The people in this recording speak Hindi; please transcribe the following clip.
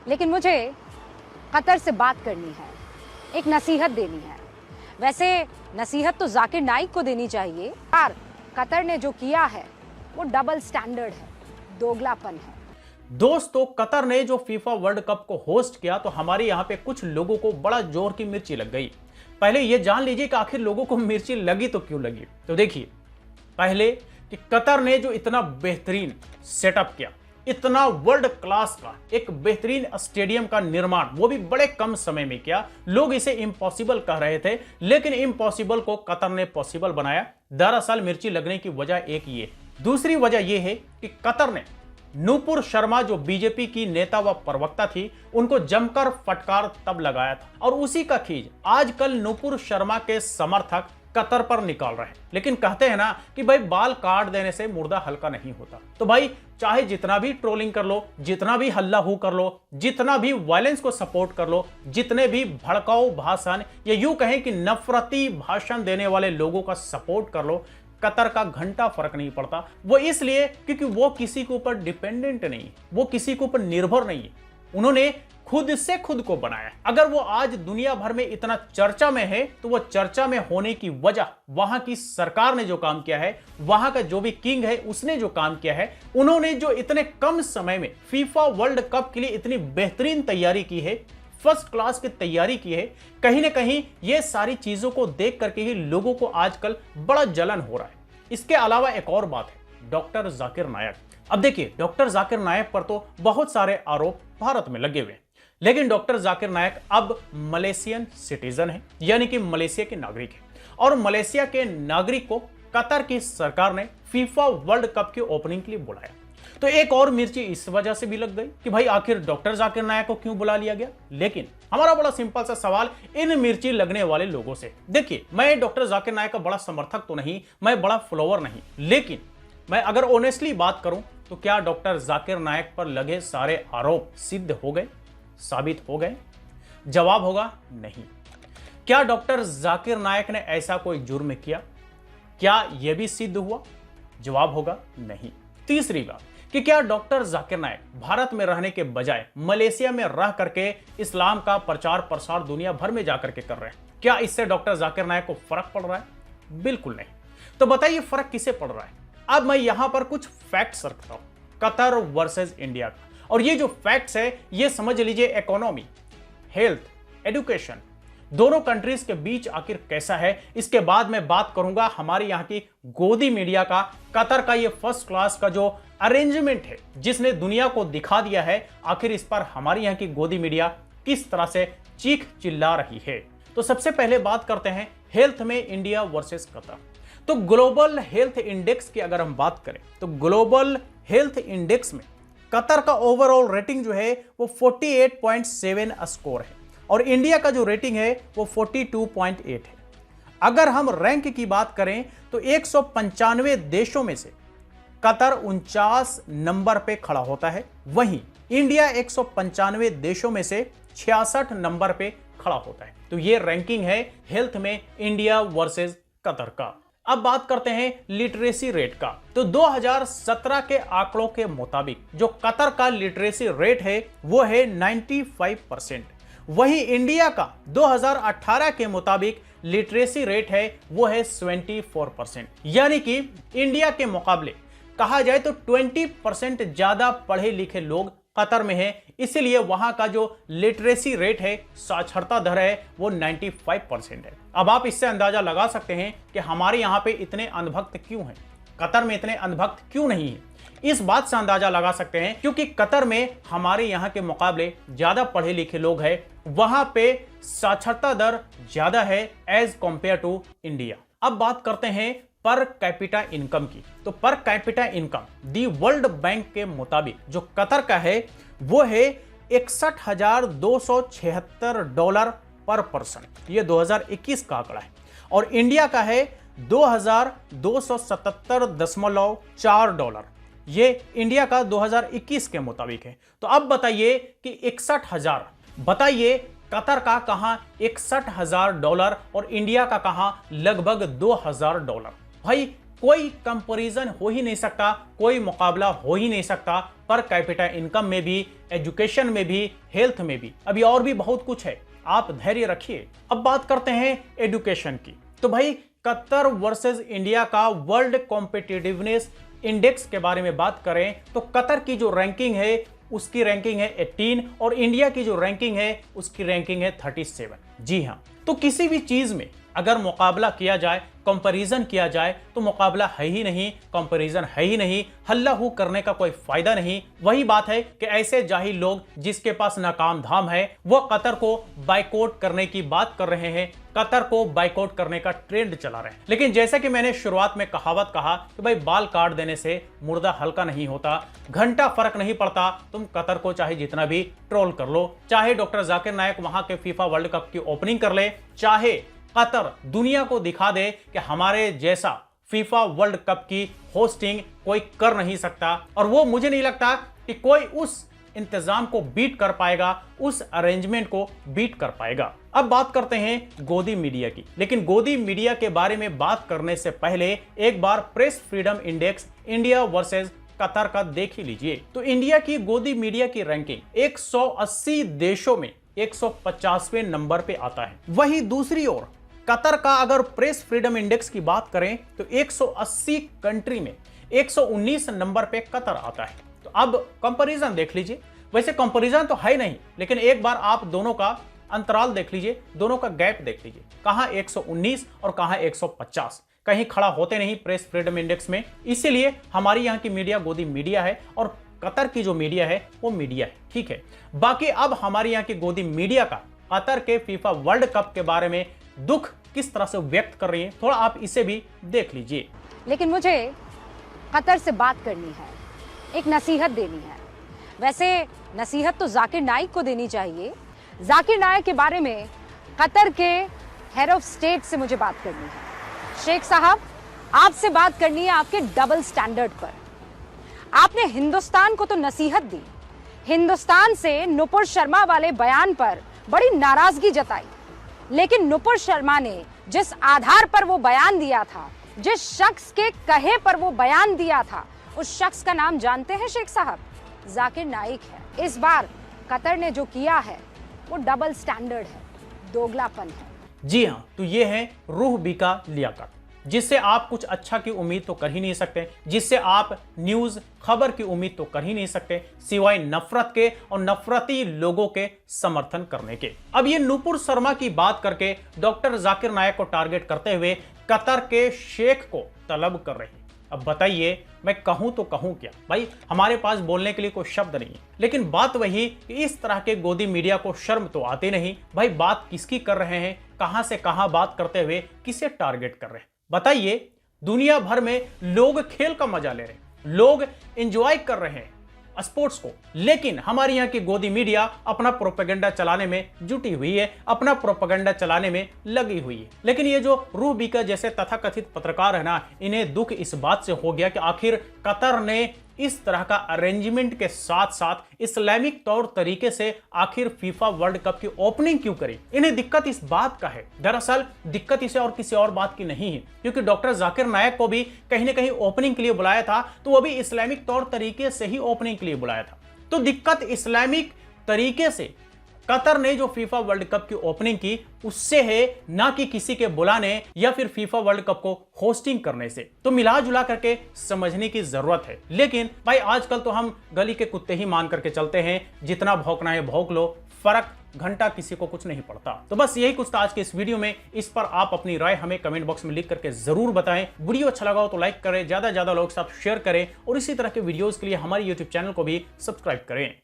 लेकिन मुझे कतर से बात करनी है, एक नसीहत देनी है। वैसे नसीहत तो जाकिर नाइक को देनी चाहिए, यार कतर ने जो किया है वो डबल स्टैंडर्ड है, दोगलापन है। दोस्तों, कतर ने जो फीफा वर्ल्ड कप को होस्ट किया तो हमारे यहाँ पे कुछ लोगों को बड़ा जोर की मिर्ची लग गई। पहले ये जान लीजिए कि आखिर लोगों को मिर्ची लगी तो क्यों लगी। तो देखिए, पहले कि कतर ने जो इतना बेहतरीन सेटअप किया, इतना वर्ल्ड क्लास का एक बेहतरीन स्टेडियम का निर्माण, वो भी बड़े कम समय में किया। लोग इसे इम्पॉसिबल कह रहे थे, लेकिन इम्पॉसिबल को कतर ने पॉसिबल बनाया। दरअसल मिर्ची लगने की वजह एक ये, दूसरी वजह यह है कि कतर ने नूपुर शर्मा जो बीजेपी की नेता व प्रवक्ता थी, उनको जमकर फटकार तब लगाया था, और उसी का खींच आजकल नूपुर शर्मा के समर्थक कतर पर निकाल रहे हैं। लेकिन कहते हैं ना कि भाई बाल काट देने से मुर्दा हल्का नहीं होता। तो भाई चाहे जितना भी ट्रोलिंग कर लो, जितना भी हल्ला हू कर लो, जितना भी वायलेंस को सपोर्ट कर लो, जितने भी भड़काऊ भाषण या यूं कहें कि नफरती भाषण देने वाले लोगों का सपोर्ट कर लो, कतर का घंटा फर्क नहीं पड़ता। वो इसलिए क्योंकि वो किसी के ऊपर डिपेंडेंट नहीं है, वो किसी के ऊपर निर्भर नहीं है। उन्होंने खुद से खुद को बनाया। अगर वो आज दुनिया भर में इतना चर्चा में है तो वो चर्चा में होने की वजह वहां की सरकार ने जो काम किया है, वहां का जो भी किंग है उसने जो काम किया है, उन्होंने जो इतने कम समय में फीफा वर्ल्ड कप के लिए इतनी बेहतरीन तैयारी की है, फर्स्ट क्लास की तैयारी की है। कहीं ना कहीं ये सारी चीजों को देख करके ही लोगों को आजकल बड़ा जलन हो रहा है। इसके अलावा एक और बात है, डॉक्टर जाकिर नायक। अब देखिए, डॉक्टर जाकिर नायक पर तो बहुत सारे आरोप भारत में लगे हुए हैं, लेकिन डॉक्टर जाकिर नायक अब मलेशियन सिटीजन है, यानी कि मलेशिया के नागरिक है। और मलेशिया के नागरिक को कतर की सरकार ने फीफा वर्ल्ड कप की ओपनिंग के लिए बुलाया। तो एक और मिर्ची इस वजह से भी लग गई कि भाई आखिर डॉक्टर जाकिर नायक को क्यों बुला लिया गया। लेकिन हमारा बड़ा सिंपल सा सवाल इन मिर्ची लगने वाले लोगों से, देखिए मैं डॉक्टर जाकिर नायक का बड़ा समर्थक तो नहीं, मैं बड़ा फॉलोवर नहीं, लेकिन मैं अगर ऑनेस्टली बात करूं तो क्या डॉक्टर जाकिर नायक पर लगे सारे आरोप सिद्ध हो गए, साबित हो गए? जवाब होगा नहीं। क्या डॉक्टर जाकिर नायक ने ऐसा कोई जुर्म किया? क्या यह भी सिद्ध हुआ? जवाब होगा नहीं। तीसरी बात कि क्या डॉक्टर जाकिर नायक भारत में रहने के बजाय मलेशिया में रह करके इस्लाम का प्रचार प्रसार दुनिया भर में जाकर के कर रहे हैं? क्या इससे डॉक्टर जाकिर नायक को फर्क पड़ रहा है? बिल्कुल नहीं। तो बताइए फर्क किसे पड़ रहा है? अब मैं यहां पर कुछ फैक्ट्स रखता हूं कतर वर्सेस इंडिया का, और ये जो फैक्ट्स है ये समझ लीजिए इकोनॉमी, हेल्थ, एजुकेशन, दोनों कंट्रीज के बीच आखिर कैसा है। इसके बाद मैं बात करूंगा हमारे यहाँ की गोदी मीडिया का, कतर का ये फर्स्ट क्लास का जो अरेंजमेंट है जिसने दुनिया को दिखा दिया है, आखिर इस पर हमारी यहाँ की गोदी मीडिया किस तरह से चीख चिल्ला रही है। तो सबसे पहले बात करते हैं हेल्थ में इंडिया वर्सेस कतर। तो ग्लोबल हेल्थ इंडेक्स की अगर हम बात करें तो ग्लोबल हेल्थ इंडेक्स में कतर का ओवरऑल रेटिंग जो है वो 48.7 स्कोर है, और इंडिया का जो रेटिंग है वो 42.8 है। अगर हम रैंक की बात करें तो 195 देशों में से कतर 49 नंबर पे खड़ा होता है, वहीं इंडिया 195 देशों में से 66 नंबर पे खड़ा होता है। तो ये रैंकिंग है हेल्थ में इंडिया वर्सेस कतर का। अब बात करते हैं लिटरेसी रेट का। तो 2017 के आंकड़ों के मुताबिक जो कतर का लिटरेसी रेट है वो है 95%। वहीं इंडिया का 2018 के मुताबिक लिटरेसी रेट है वो है 74%, यानी कि इंडिया के मुकाबले कहा जाए तो 20% ज्यादा पढ़े लिखे लोग कतर में है, इसलिए वहां का जो लिटरेसी रेट है, साक्षरता दर है, वो 95% है। अब आप इससे अंदाजा लगा सकते हैं कि हमारे यहाँ पे इतने अंधभक्त क्यों हैं, कतर में इतने अंधभक्त क्यों नहीं है। इस बात से अंदाजा लगा सकते हैं क्योंकि कतर में हमारे यहाँ के मुकाबले ज्यादा पढ़े लिखे लोग हैं, वहां पे साक्षरता दर ज्यादा है एज कंपेयर टू इंडिया। अब बात करते हैं पर कैपिटा इनकम की। तो per capita income the world bank के मुताबिक जो कतर का है वो है $61,276 पर पर्सन, ये 2021 का आंकड़ा है, और इंडिया का है $2,277.4, ये इंडिया का 2021 के मुताबिक है। तो अब बताइए कि 61,000, बताइए कतर का कहां $61,000 और इंडिया का कहां लगभग $2,000। भाई कोई कंपैरिजन हो ही नहीं सकता, कोई मुकाबला हो ही नहीं सकता पर कैपिटा इनकम में भी, एजुकेशन में भी, हेल्थ में भी। अभी और भी बहुत कुछ है, आप धैर्य रखिए। अब बात करते हैं एजुकेशन की। तो भाई कतर वर्सेस इंडिया का वर्ल्ड कॉम्पिटिटिवनेस इंडेक्स के बारे में बात करें तो कतर की जो रैंकिंग है उसकी रैंकिंग है 18 और इंडिया की जो रैंकिंग है उसकी रैंकिंग है 37। जी हां, तो किसी भी चीज में अगर मुकाबला किया जाए, कंपैरिजन किया जाए तो मुकाबला है ही नहीं, कंपैरिजन है ही नहीं, हल्ला हू करने का कोई फायदा नहीं। वही बात है कि ऐसे जाहिल लोग जिसके पास नाकाम धाम है वो कतर को बाइकआउट करने की बात कर रहे हैं, कतर को बाइकआउट करने का ट्रेंड चला रहे हैं। लेकिन जैसे कि मैंने शुरुआत में कहावत कहा कि भाई बाल काट देने से मुर्दा हल्का नहीं होता, घंटा फर्क नहीं पड़ता। तुम कतर को चाहे जितना भी ट्रोल कर लो, चाहे डॉक्टर जाकिर नायक वहां के फीफा वर्ल्ड कप की ओपनिंग कर ले, चाहे कतर दुनिया को दिखा दे कि हमारे जैसा फीफा वर्ल्ड कप की होस्टिंग कोई कर नहीं सकता, और वो मुझे नहीं लगता कि कोई उस इंतजाम को बीट कर पाएगा, उस अरेंजमेंट को बीट कर पाएगा। अब बात करते हैं गोदी मीडिया की। लेकिन गोदी मीडिया के बारे में बात करने से पहले एक बार press freedom index India versus Qatar का देख ही लीजिए। तो इंडिया की गोदी मीडिया की रैंकिंग 180 देशों में 150वें नंबर पे आता है। वही दूसरी ओर कतर का अगर प्रेस फ्रीडम इंडेक्स की बात करें तो 180 कंट्री में 119 नंबर पे कतर आता है। तो अब कंपैरिजन देख लीजिए। वैसे कंपैरिजन तो है नहीं, लेकिन एक बार आप दोनों का अंतराल देख लीजिए, दोनों का गैप देख लीजिए, कहां 119 और कहां 150, कहीं खड़ा होते नहीं प्रेस फ्रीडम इंडेक्स में। इसीलिए हमारी यहां की मीडिया गोदी मीडिया है और कतर की जो मीडिया है वो मीडिया है, ठीक है। बाकी अब हमारी यहां की गोदी मीडिया का कतर के फीफा वर्ल्ड कप के बारे में दुख किस तरह से व्यक्त कर रही है, थोड़ा आप इसे भी देख लीजिए। लेकिन मुझे कतर से बात करनी है, एक नसीहत देनी है। वैसे नसीहत तो जाकिर नाइक को देनी चाहिए। जाकिर नाइक के बारे में कतर के हेड ऑफ स्टेट से मुझे बात करनी है। शेख साहब, आपसे बात करनी है आपके डबल स्टैंडर्ड पर। आपने हिंदुस्तान को तो नसीहत दी, हिंदुस्तान से नुपुर शर्मा वाले बयान पर बड़ी नाराजगी जताई, लेकिन नुपुर शर्मा ने जिस आधार पर वो बयान दिया था, जिस शख्स के कहे पर वो बयान दिया था, उस शख्स का नाम जानते हैं शेख साहब? जाकिर नाइक है। इस बार कतर ने जो किया है वो डबल स्टैंडर्ड है, दोगलापन है। जी हां, तो ये है रूह बीका लियाकत, जिससे आप कुछ अच्छा की उम्मीद तो कर ही नहीं सकते, जिससे आप न्यूज खबर की उम्मीद तो कर ही नहीं सकते, सिवाय नफरत के और नफरती लोगों के समर्थन करने के। अब ये नुपुर शर्मा की बात करके डॉक्टर जाकिर नायक को टारगेट करते हुए कतर के शेख को तलब कर रही है। अब बताइए मैं कहूं तो कहूं क्या भाई, हमारे पास बोलने के लिए कोई शब्द नहीं है। लेकिन बात वही कि इस तरह के गोदी मीडिया को शर्म तो आती नहीं भाई। बात किसकी कर रहे हैं, कहां से कहां बात करते हुए किसे टारगेट कर रहे हैं बताइए। दुनिया भर में लोग खेल का मजा ले रहे हैं, लोग एंजॉय कर रहे हैं स्पोर्ट्स को, लेकिन हमारे यहाँ की गोदी मीडिया अपना प्रोपेगेंडा चलाने में जुटी हुई है, अपना प्रोपेगेंडा चलाने में लगी हुई है। लेकिन ये जो रूह बीका जैसे तथाकथित पत्रकार है ना, इन्हें दुख इस बात से हो गया कि आखिर कतर ने इस तरह का अरेंजमेंट के साथ साथ इस्लामिक तौर तरीके से आखिर फीफा वर्ल्ड कप की ओपनिंग क्यों करी। इन्हें दिक्कत इस बात का है, दरअसल दिक्कत इसे और किसी और बात की नहीं है, क्योंकि डॉक्टर जाकिर नायक को भी कहीं ना कहीं ओपनिंग के लिए बुलाया था, तो वो भी इस्लामिक तौर तरीके से ही ओपनिंग के लिए बुलाया था। तो दिक्कत इस्लामिक तरीके से कतर ने जो फीफा वर्ल्ड कप की ओपनिंग की उससे है, ना कि किसी के बुलाने या फिर फीफा वर्ल्ड कप को होस्टिंग करने से। तो मिला जुला करके समझने की जरूरत है। लेकिन भाई आजकल तो हम गली के कुत्ते ही मान करके चलते हैं, जितना भौंकना है भौंक लो, फर्क घंटा किसी को कुछ नहीं पड़ता। तो बस यही कुछ था आज के इस वीडियो में। इस पर आप अपनी राय हमें कमेंट बॉक्स में लिख करके जरूर बताएं। वीडियो अच्छा लगा हो तो लाइक करें, ज्यादा से ज्यादा लोगों के साथ शेयर करें और इसी तरह के वीडियोस के लिए हमारे यूट्यूब चैनल को भी सब्सक्राइब करें।